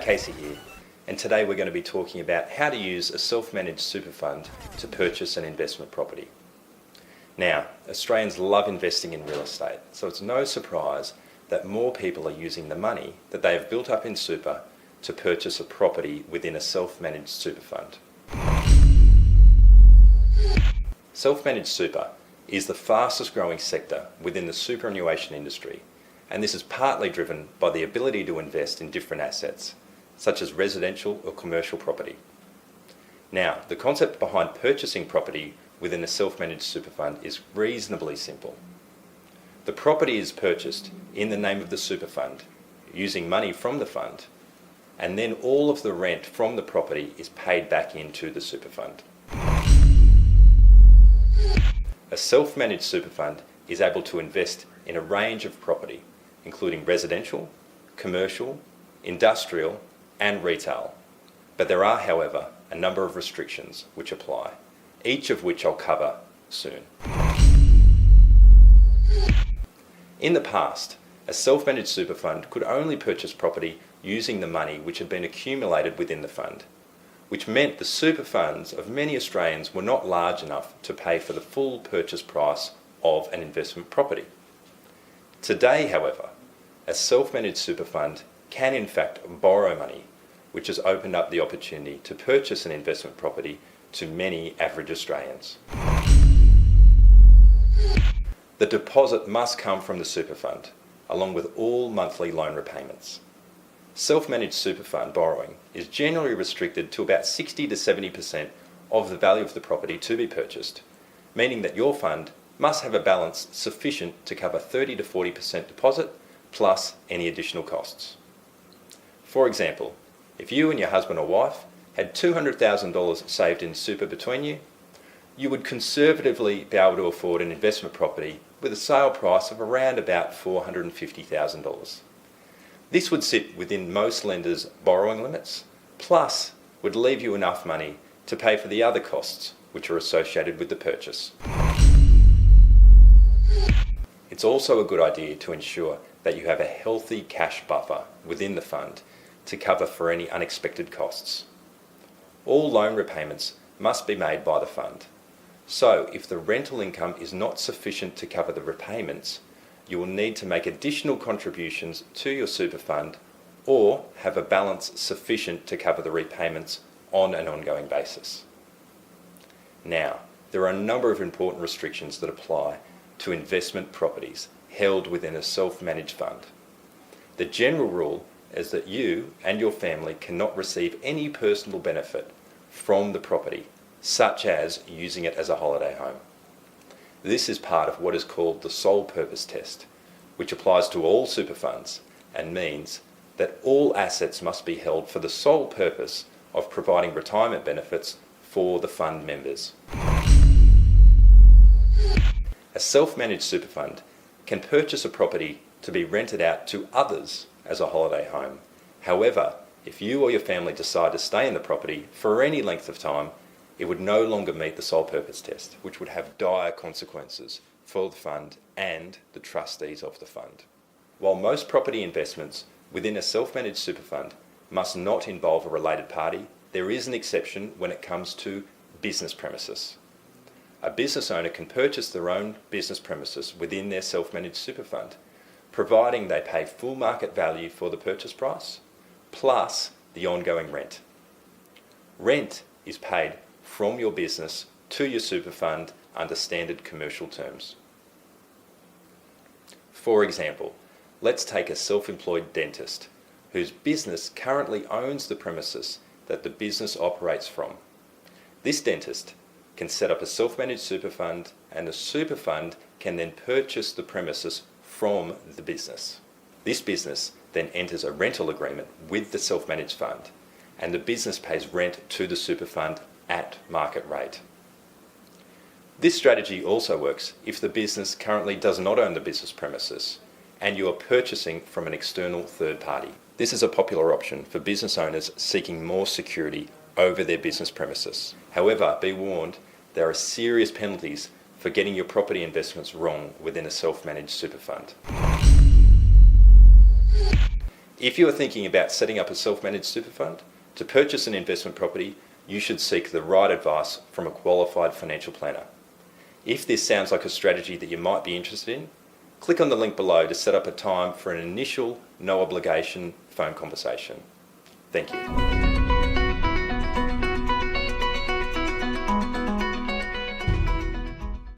Casey here, and today we're going to be talking about how to use a self-managed super fund to purchase an investment property. Now, Australians love investing in real estate, so it's no surprise that more people are using the money that they have built up in super to purchase a property within a self-managed super fund. Self-managed super is the fastest growing sector within the superannuation industry, and this is partly driven by the ability to invest in different assets, such as residential or commercial property. Now, the concept behind purchasing property within a self-managed super fund is reasonably simple. The property is purchased in the name of the super fund, using money from the fund, and then all of the rent from the property is paid back into the super fund. A self-managed super fund is able to invest in a range of property, including residential, commercial, industrial, and retail. But there are, however, a number of restrictions which apply, each of which I'll cover soon. In the past, a self-managed super fund could only purchase property using the money which had been accumulated within the fund, which meant the super funds of many Australians were not large enough to pay for the full purchase price of an investment property. Today, however, a self-managed super fund can in fact borrow money, which has opened up the opportunity to purchase an investment property to many average Australians. The deposit must come from the super fund, along with all monthly loan repayments. Self-managed super fund borrowing is generally restricted to about 60 to 70% of the value of the property to be purchased, meaning that your fund must have a balance sufficient to cover 30 to 40% deposit plus any additional costs. For example, if you and your husband or wife had $200,000 saved in super between you, you would conservatively be able to afford an investment property with a sale price of around about $450,000. This would sit within most lenders' borrowing limits, plus would leave you enough money to pay for the other costs which are associated with the purchase. It's also a good idea to ensure that you have a healthy cash buffer within the fund to cover for any unexpected costs. All loan repayments must be made by the fund. So if the rental income is not sufficient to cover the repayments, you will need to make additional contributions to your super fund or have a balance sufficient to cover the repayments on an ongoing basis. Now, there are a number of important restrictions that apply to investment properties held within a self-managed fund. The general rule is that you and your family cannot receive any personal benefit from the property, such as using it as a holiday home. This is part of what is called the sole purpose test, which applies to all super funds and means that all assets must be held for the sole purpose of providing retirement benefits for the fund members. A self-managed super fund can purchase a property to be rented out to others as a holiday home. However, if you or your family decide to stay in the property for any length of time, it would no longer meet the sole purpose test, which would have dire consequences for the fund and the trustees of the fund. While most property investments within a self-managed super fund must not involve a related party, there is an exception when it comes to business premises. A business owner can purchase their own business premises within their self-managed super fund, providing they pay full market value for the purchase price, plus the ongoing rent. Rent is paid from your business to your super fund under standard commercial terms. For example, let's take a self-employed dentist whose business currently owns the premises that the business operates from. This dentist can set up a self-managed super fund, and the super fund can then purchase the premises from the business. This business then enters a rental agreement with the self-managed fund, and the business pays rent to the super fund at market rate. This strategy also works if the business currently does not own the business premises and you are purchasing from an external third party. This is a popular option for business owners seeking more security over their business premises. However, be warned, there are serious penalties for getting your property investments wrong within a self-managed super fund. If you are thinking about setting up a self-managed super fund to purchase an investment property, you should seek the right advice from a qualified financial planner. If this sounds like a strategy that you might be interested in, click on the link below to set up a time for an initial, no obligation phone conversation. Thank you.